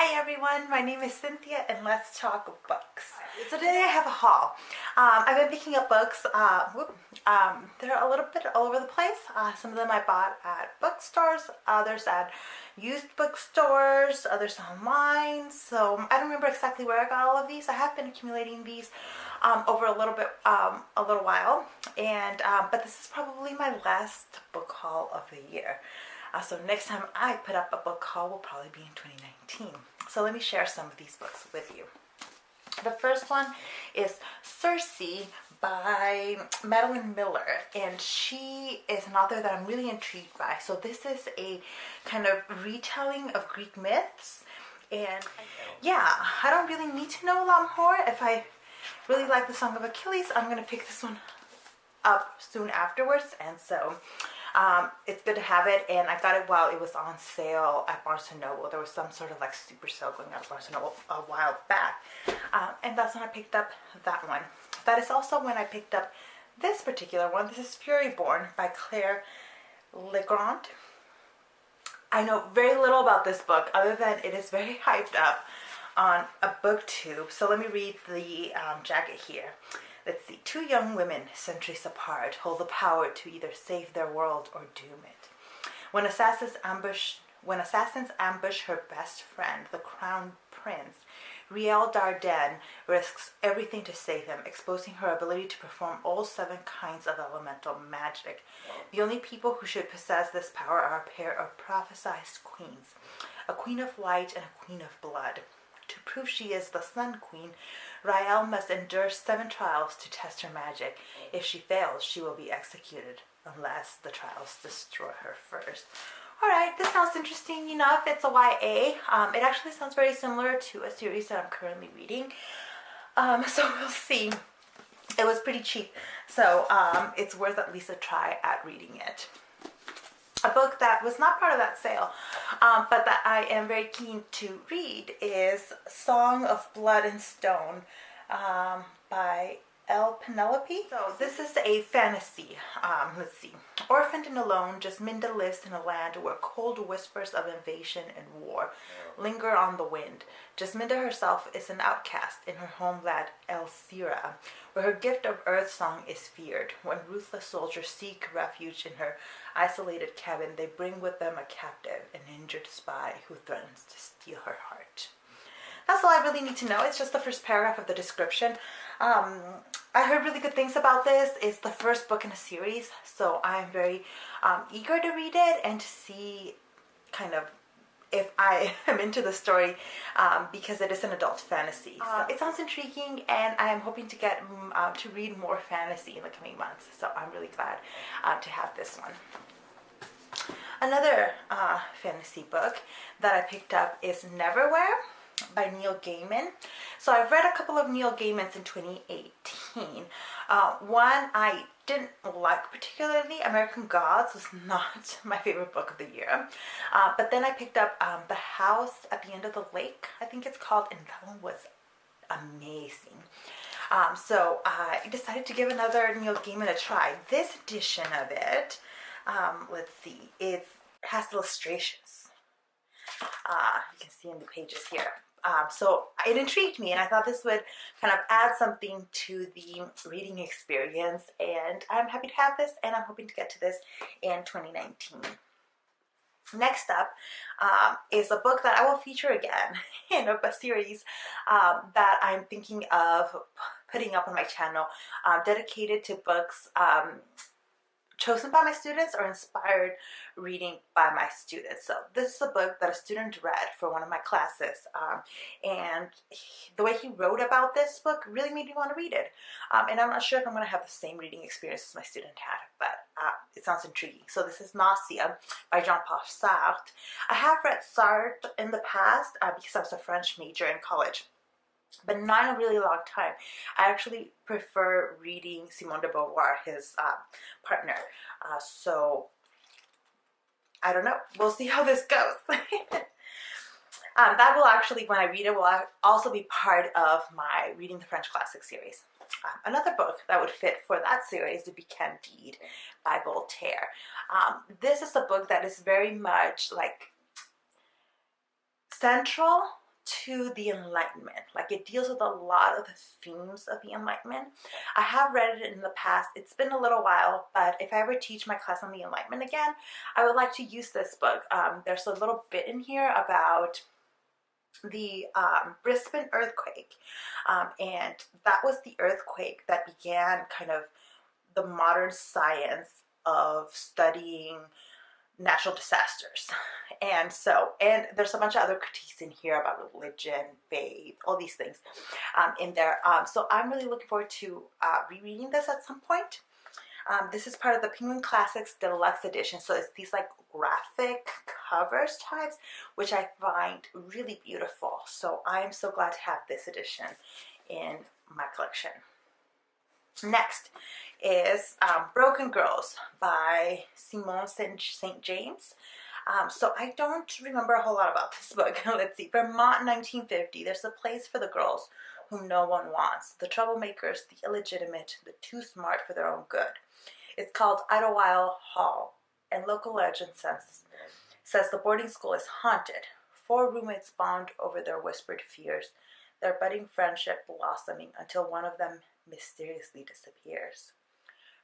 Hi everyone, my name is Cynthia and let's talk books. So today I have a haul. I've been picking up books. They're a little bit all over the place. Some of them I bought at bookstores, others at used bookstores, others online. So I don't remember exactly where I got all of these. I have been accumulating these over a little while, and but this is probably my last book haul of the year. So next time I put up a book haul will probably be in 2019. So let me share some of these books with you. The first one is Circe by Madeline Miller, and she is an author that I'm really intrigued by. So this is a kind of retelling of Greek myths, and yeah, I don't really need to know a lot more. If I really like the Song of Achilles, I'm going to pick this one up soon afterwards, and so it's good to have it, and I got it while it was on sale at Barnes & Noble. There was some sort of like super sale going on at Barnes & Noble a while back, and that's when I picked up that one. That is also when I picked up this particular one. This is Furyborn by Claire Legrande. I know very little about this book other than it is very hyped up on a booktube. So let me read the jacket here. Let's see. Two young women, centuries apart, hold the power to either save their world or doom it. When assassins ambush her best friend, the crown prince, Riel Darden risks everything to save him, exposing her ability to perform all 7 kinds of elemental magic. The only people who should possess this power are a pair of prophesized queens, a queen of light and a queen of blood. To prove she is the Sun Queen, Riel must endure 7 trials to test her magic. If she fails, she will be executed, unless the trials destroy her first. Alright, this sounds interesting enough. It's a YA. It actually sounds very similar to a series that I'm currently reading. So we'll see. It was pretty cheap, so it's worth at least a try at reading it. A book that was not part of that sale, but that I am very keen to read is Song of Blood and Stone by Penelope. So this is a fantasy. Let's see. Orphaned and alone, Jasminda lives in a land where cold whispers of invasion and war linger on the wind. Jasminda herself is an outcast in her homeland Elsira, where her gift of earth song is feared. When ruthless soldiers seek refuge in her isolated cabin, they bring with them a captive, an injured spy who threatens to steal her heart. That's all I really need to know. It's just the first paragraph of the description. I heard really good things about this. It's the first book in a series, so I'm very eager to read it and to see kind of if I am into the story, because it is an adult fantasy. It sounds intriguing, and I am hoping to get to read more fantasy in the coming months, so I'm really glad to have this one. Another fantasy book that I picked up is Neverwhere by Neil Gaiman. So I've read a couple of Neil Gaimans in 2018. One I didn't like particularly. American Gods was not my favorite book of the year. But then I picked up The House at the End of the Lake, I think it's called, and that one was amazing. So I decided to give another Neil Gaiman a try. This edition of it, let's see, it has illustrations. You can see in the pages here. So it intrigued me, and I thought this would kind of add something to the reading experience, and I'm happy to have this, and I'm hoping to get to this in 2019. Next up is a book that I will feature again in a series that I'm thinking of putting up on my channel, dedicated to books chosen by my students or inspired reading by my students. So this is a book that a student read for one of my classes, and the way he wrote about this book really made me want to read it. And I'm not sure if I'm going to have the same reading experience as my student had, but it sounds intriguing. So this is Nausea by Jean-Paul Sartre. I have read Sartre in the past because I was a French major in college, but not in a really long time. I actually prefer reading Simone de Beauvoir, his partner. So I don't know. We'll see how this goes. That will actually, when I read it, will also be part of my Reading the French Classics series. Another book that would fit for that series would be Candide by Voltaire. This is a book that is very much like central to the Enlightenment. Like, it deals with a lot of the themes of the Enlightenment. I have read it in the past. It's been a little while, but if I ever teach my class on the Enlightenment again, I would like to use this book. There's a little bit in here about the Brisbane earthquake, and that was the earthquake that began kind of the modern science of studying natural disasters. And there's a bunch of other critiques in here about religion, faith, all these things in there. So I'm really looking forward to rereading this at some point. This is part of the Penguin Classics Deluxe Edition. So it's these like graphic covers types, which I find really beautiful. So I am so glad to have this edition in my collection. Next is Broken Girls by Simone St. James. So I don't remember a whole lot about this book. Let's see. Vermont, 1950. There's a place for the girls whom no one wants. The troublemakers, the illegitimate, the too smart for their own good. It's called Idlewild Hall, and local legend says the boarding school is haunted. 4 roommates bond over their whispered fears, their budding friendship blossoming until one of them mysteriously disappears.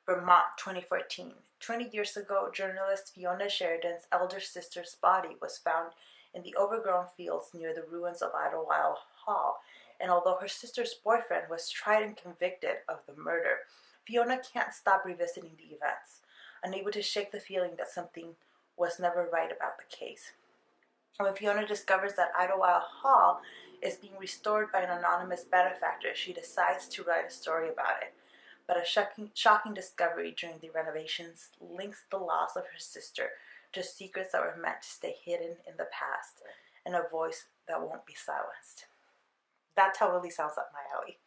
Vermont, 2014. 20 years ago, journalist Fiona Sheridan's elder sister's body was found in the overgrown fields near the ruins of Idlewild Hall, and although her sister's boyfriend was tried and convicted of the murder, Fiona can't stop revisiting the events, unable to shake the feeling that something was never right about the case. When Fiona discovers that Idlewild Hall is being restored by an anonymous benefactor, she decides to write a story about it. But a shocking discovery during the renovations links the loss of her sister to secrets that were meant to stay hidden in the past, and a voice that won't be silenced. That totally sounds up my alley.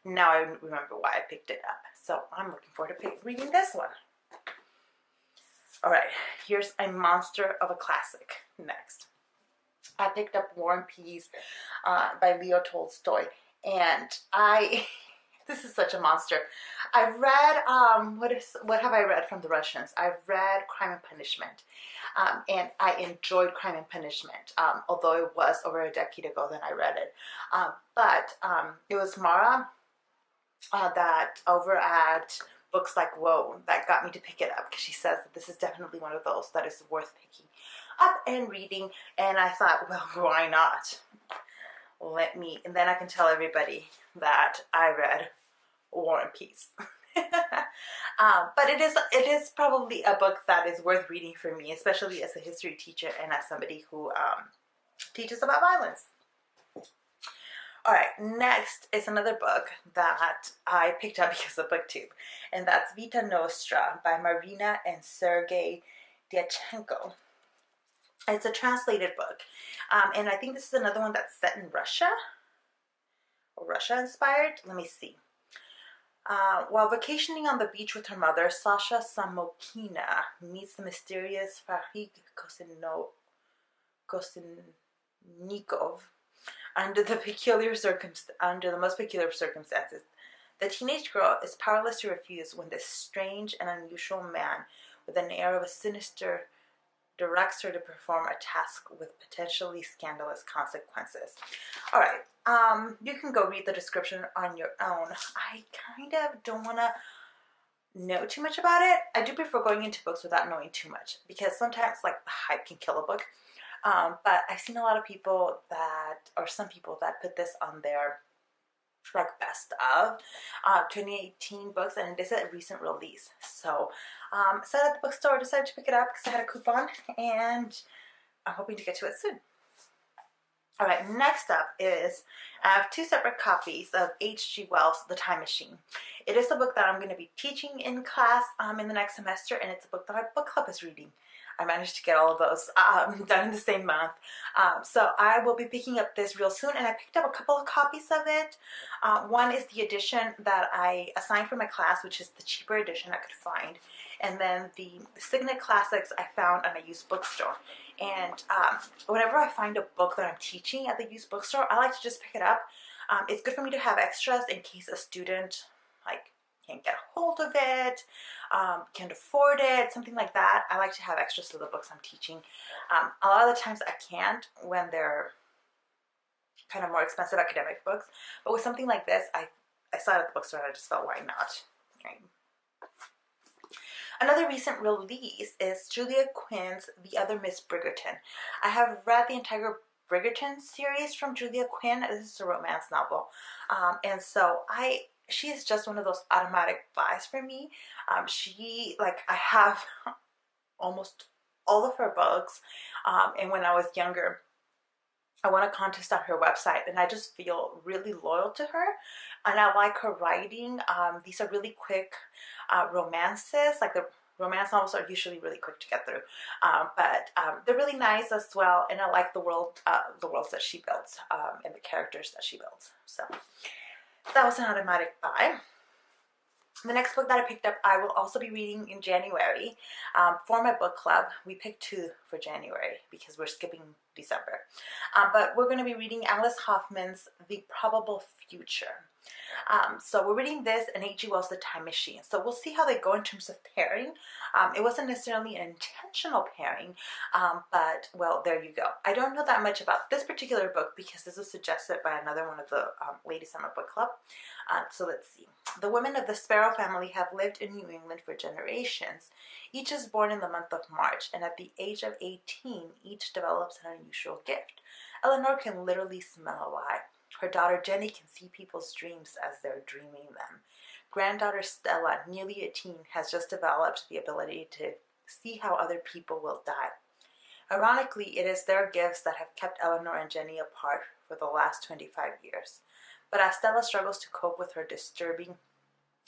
Now I remember why I picked it up. So I'm looking forward to reading this one. Alright, here's a monster of a classic next. I picked up War and Peace by Leo Tolstoy, and this is such a monster. I've read, what have I read from the Russians? I've read Crime and Punishment, and I enjoyed Crime and Punishment, although it was over a decade ago that I read it. But it was Mara that over at Books Like Whoa that got me to pick it up, because she says that this is definitely one of those that is worth picking up and reading, and I thought, well, why not? And then I can tell everybody that I read War and Peace. But it is probably a book that is worth reading for me, especially as a history teacher and as somebody who teaches about violence. Alright, next is another book that I picked up because of BookTube, and that's Vita Nostra by Marina and Sergey Dyacenko. It's a translated book, and I think this is another one that's set in Russia, or Russia inspired. Let me see. While vacationing on the beach with her mother, Sasha Samokina meets the mysterious Farid Kosinnikov under the most peculiar circumstances. The teenage girl is powerless to refuse when this strange and unusual man, with an air of a sinister, directs her to perform a task with potentially scandalous consequences. Alright, you can go read the description on your own. I kind of don't want to know too much about it. I do prefer going into books without knowing too much, because sometimes like the hype can kill a book. But I've seen a lot of people some people that put this on their like best of 2018 books, and it is a recent release. So sat at the bookstore, decided to pick it up because I had a coupon, and I'm hoping to get to it soon. Alright, next up is, I have 2 separate copies of H.G. Wells' The Time Machine. It is a book that I'm going to be teaching in class in the next semester, and it's a book that my book club is reading. I managed to get all of those done in the same month. So I will be picking up this real soon, and I picked up a couple of copies of it. One is the edition that I assigned for my class, which is the cheaper edition I could find. And then the Signet Classics I found at a used bookstore. And whenever I find a book that I'm teaching at the used bookstore, I like to just pick it up. It's good for me to have extras in case a student can't get a hold of it, can't afford it, something like that. I like to have extras to the books I'm teaching. A lot of the times I can't when they're kind of more expensive academic books. But with something like this, I saw it at the bookstore and I just felt, why not? Right. Another recent release is Julia Quinn's The Other Miss Bridgerton. I have read the entire Bridgerton series from Julia Quinn. This is a romance novel. And so she is just one of those automatic buys for me. I have almost all of her books. And when I was younger, I won a contest on her website, and I just feel really loyal to her, and I like her writing. These are really quick romances. Like, the romance novels are usually really quick to get through, but they're really nice as well, and I like the worlds that she builds, and the characters that she builds. So that was an automatic buy. The next book that I picked up, I will also be reading in January. For my book club, we picked 2 for January because we're skipping December. But we're going to be reading Alice Hoffman's The Probable Future. So we're reading this and H.G. Wells' The Time Machine. So we'll see how they go in terms of pairing. It wasn't necessarily an intentional pairing, but, well, there you go. I don't know that much about this particular book because this was suggested by another one of the ladies in my book club. So let's see. The women of the Sparrow family have lived in New England for generations. Each is born in the month of March, and at the age of 18, each develops an unusual gift. Eleanor can literally smell a lie. Her daughter Jenny can see people's dreams as they're dreaming them. Granddaughter Stella, nearly a teen, has just developed the ability to see how other people will die. Ironically, it is their gifts that have kept Eleanor and Jenny apart for the last 25 years. But as Stella struggles to cope with her disturbing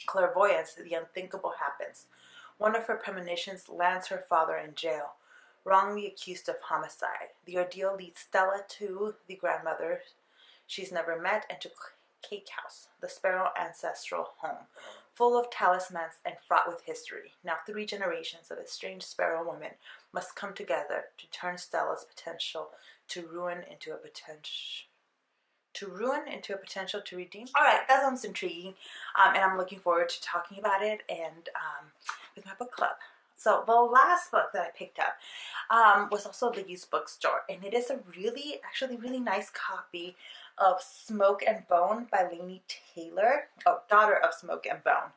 clairvoyance, the unthinkable happens. One of her premonitions lands her father in jail, wrongly accused of homicide. The ordeal leads Stella to the grandmother she's never met and to Cake House, the Sparrow ancestral home, full of talismans and fraught with history. Now 3 generations of estranged Sparrow women must come together to turn Stella's potential to ruin into a potential to redeem. All right, that sounds intriguing, and I'm looking forward to talking about it and with my book club. So the last book that I picked up was also the used bookstore, and it is a really nice copy of Smoke and Bone by Laini Taylor, daughter of Smoke and Bone.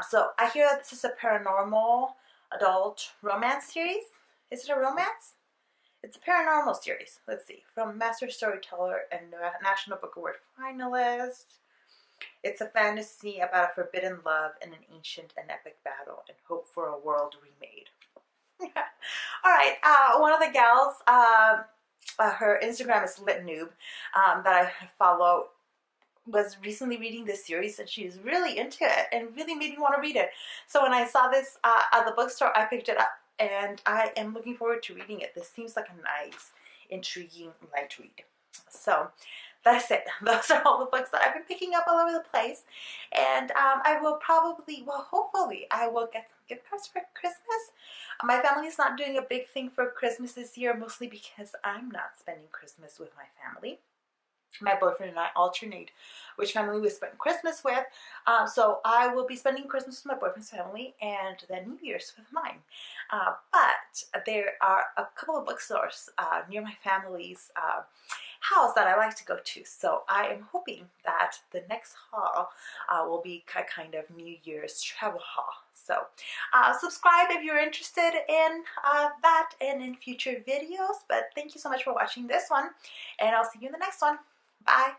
So I hear that this is a paranormal adult romance series. Is it a romance? It's a paranormal series. Let's see. From Master Storyteller and National Book Award finalist. It's a fantasy about a forbidden love and an ancient and epic battle and hope for a world remade. All right. One of the gals, her Instagram is LitNoob, that I follow, was recently reading this series, and she's really into it and really made me want to read it. So when I saw this at the bookstore, I picked it up, and I am looking forward to reading it. This seems like a nice, intriguing light read. So that's it. Those are all the books that I've been picking up all over the place. And I will probably, well, hopefully, I will get some gift cards for Christmas. My family's not doing a big thing for Christmas this year, mostly because I'm not spending Christmas with my family. My boyfriend and I alternate which family we spend Christmas with. So I will be spending Christmas with my boyfriend's family and then New Year's with mine. But there are a couple of bookstores near my family's house that I like to go to. So I am hoping that the next haul will be a kind of New Year's travel haul. So subscribe if you're interested in that and in future videos. But thank you so much for watching this one, and I'll see you in the next one. Bye.